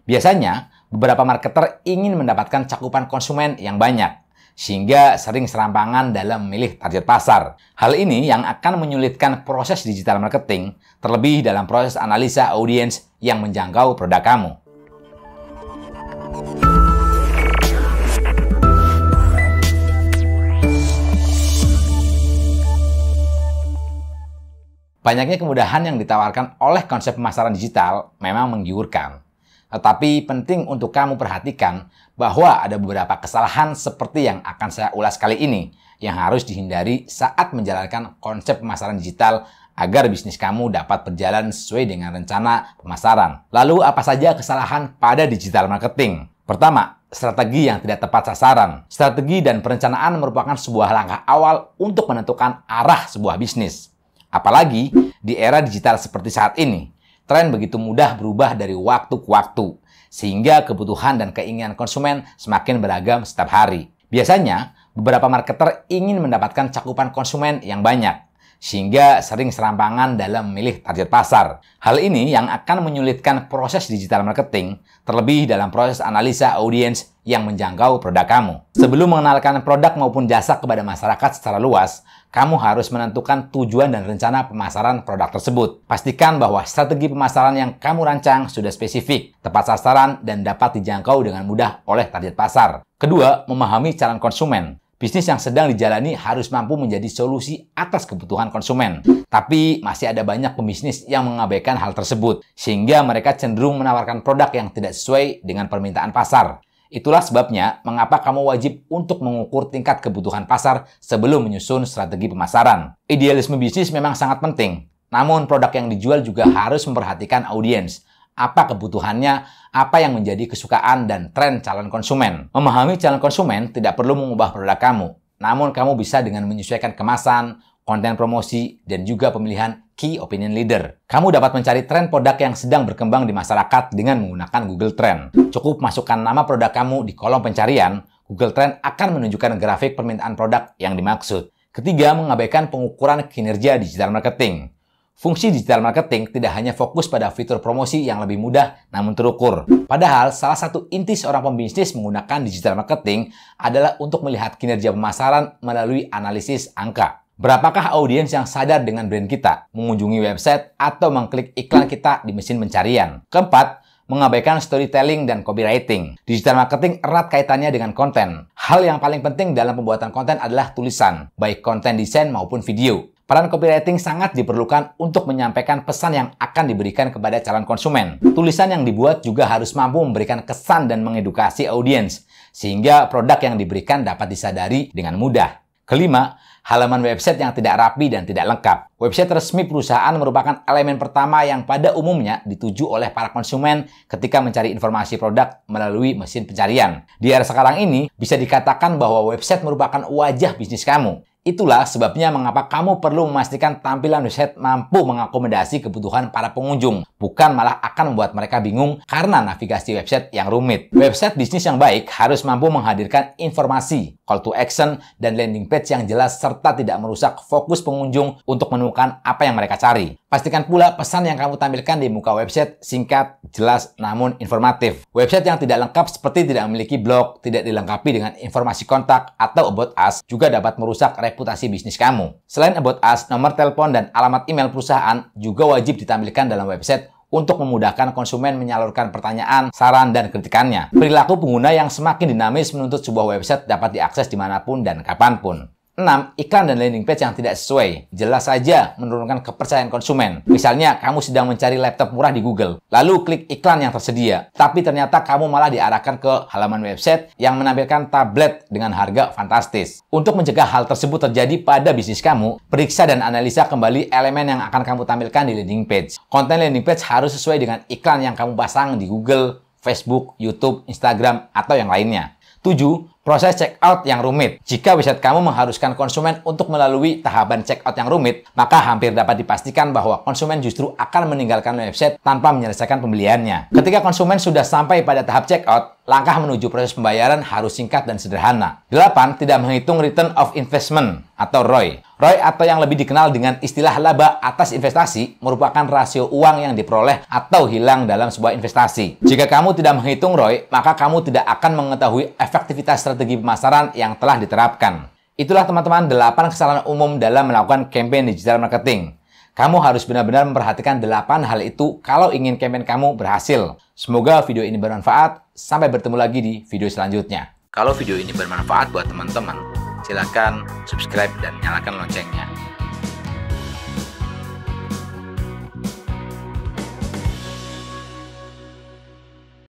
Biasanya, beberapa marketer ingin mendapatkan cakupan konsumen yang banyak, sehingga sering serampangan dalam memilih target pasar. Hal ini yang akan menyulitkan proses digital marketing, terlebih dalam proses analisa audiens yang menjangkau produk kamu. Banyaknya kemudahan yang ditawarkan oleh konsep pemasaran digital memang menggiurkan. Tetapi penting untuk kamu perhatikan bahwa ada beberapa kesalahan seperti yang akan saya ulas kali ini yang harus dihindari saat menjalankan konsep pemasaran digital agar bisnis kamu dapat berjalan sesuai dengan rencana pemasaran. Lalu apa saja kesalahan pada digital marketing? Pertama, strategi yang tidak tepat sasaran. Strategi dan perencanaan merupakan sebuah langkah awal untuk menentukan arah sebuah bisnis. Apalagi di era digital seperti saat ini, tren begitu mudah berubah dari waktu ke waktu, sehingga kebutuhan dan keinginan konsumen semakin beragam setiap hari. Biasanya, beberapa marketer ingin mendapatkan cakupan konsumen yang banyak, sehingga sering serampangan dalam memilih target pasar. Hal ini yang akan menyulitkan proses digital marketing, terlebih dalam proses analisa audiens yang menjangkau produk kamu. Sebelum mengenalkan produk maupun jasa kepada masyarakat secara luas, kamu harus menentukan tujuan dan rencana pemasaran produk tersebut. Pastikan bahwa strategi pemasaran yang kamu rancang sudah spesifik, tepat sasaran, dan dapat dijangkau dengan mudah oleh target pasar. Kedua, memahami calon konsumen. Bisnis yang sedang dijalani harus mampu menjadi solusi atas kebutuhan konsumen. Tapi masih ada banyak pembisnis yang mengabaikan hal tersebut, sehingga mereka cenderung menawarkan produk yang tidak sesuai dengan permintaan pasar. Itulah sebabnya mengapa kamu wajib untuk mengukur tingkat kebutuhan pasar sebelum menyusun strategi pemasaran. Idealisme bisnis memang sangat penting, namun produk yang dijual juga harus memperhatikan audiens. Apa kebutuhannya, apa yang menjadi kesukaan dan tren calon konsumen. Memahami calon konsumen tidak perlu mengubah produk kamu, namun kamu bisa dengan menyesuaikan kemasan, konten promosi, dan juga pemilihan key opinion leader. Kamu dapat mencari tren produk yang sedang berkembang di masyarakat dengan menggunakan Google Trend. Cukup masukkan nama produk kamu di kolom pencarian, Google Trend akan menunjukkan grafik permintaan produk yang dimaksud. Ketiga, mengabaikan pengukuran kinerja digital marketing. Fungsi digital marketing tidak hanya fokus pada fitur promosi yang lebih mudah namun terukur. Padahal, salah satu inti seorang pembisnis menggunakan digital marketing adalah untuk melihat kinerja pemasaran melalui analisis angka. Berapakah audiens yang sadar dengan brand kita, mengunjungi website, atau mengklik iklan kita di mesin pencarian? Keempat, mengabaikan storytelling dan copywriting. Digital marketing erat kaitannya dengan konten. Hal yang paling penting dalam pembuatan konten adalah tulisan, baik konten desain maupun video. Peran copywriting sangat diperlukan untuk menyampaikan pesan yang akan diberikan kepada calon konsumen. Tulisan yang dibuat juga harus mampu memberikan kesan dan mengedukasi audiens, sehingga produk yang diberikan dapat disadari dengan mudah. Kelima, halaman website yang tidak rapi dan tidak lengkap. Website resmi perusahaan merupakan elemen pertama yang pada umumnya dituju oleh para konsumen ketika mencari informasi produk melalui mesin pencarian. Di era sekarang ini, bisa dikatakan bahwa website merupakan wajah bisnis kamu. Itulah sebabnya mengapa kamu perlu memastikan tampilan website mampu mengakomodasi kebutuhan para pengunjung, bukan malah akan membuat mereka bingung karena navigasi website yang rumit. Website bisnis yang baik harus mampu menghadirkan informasi, call to action, dan landing page yang jelas serta tidak merusak fokus pengunjung untuk menemukan apa yang mereka cari. Pastikan pula pesan yang kamu tampilkan di muka website singkat, jelas, namun informatif. Website yang tidak lengkap seperti tidak memiliki blog, tidak dilengkapi dengan informasi kontak atau about us juga dapat merusak reputasi bisnis kamu. Selain about us, nomor telepon dan alamat email perusahaan juga wajib ditampilkan dalam website untuk memudahkan konsumen menyalurkan pertanyaan, saran, dan kritikannya. Perilaku pengguna yang semakin dinamis menuntut sebuah website dapat diakses dimanapun dan kapanpun. 6. Iklan dan landing page yang tidak sesuai. Jelas saja menurunkan kepercayaan konsumen. Misalnya, kamu sedang mencari laptop murah di Google, lalu klik iklan yang tersedia. Tapi ternyata kamu malah diarahkan ke halaman website yang menampilkan tablet dengan harga fantastis. Untuk mencegah hal tersebut terjadi pada bisnis kamu, periksa dan analisa kembali elemen yang akan kamu tampilkan di landing page. Konten landing page harus sesuai dengan iklan yang kamu pasang di Google, Facebook, YouTube, Instagram, atau yang lainnya. 7. Proses checkout yang rumit. Jika website kamu mengharuskan konsumen untuk melalui tahapan checkout yang rumit, maka hampir dapat dipastikan bahwa konsumen justru akan meninggalkan website tanpa menyelesaikan pembeliannya. Ketika konsumen sudah sampai pada tahap checkout, langkah menuju proses pembayaran harus singkat dan sederhana. 8. Tidak menghitung return of investment atau ROI. ROI atau yang lebih dikenal dengan istilah laba atas investasi merupakan rasio uang yang diperoleh atau hilang dalam sebuah investasi. Jika kamu tidak menghitung ROI, maka kamu tidak akan mengetahui efektivitas strategi pemasaran yang telah diterapkan. Itulah teman-teman 8 kesalahan umum dalam melakukan campaign digital marketing. Kamu harus benar-benar memperhatikan 8 hal itu kalau ingin campaign kamu berhasil. Semoga video ini bermanfaat. Sampai bertemu lagi di video selanjutnya. Kalau video ini bermanfaat buat teman-teman, silakan subscribe dan nyalakan loncengnya.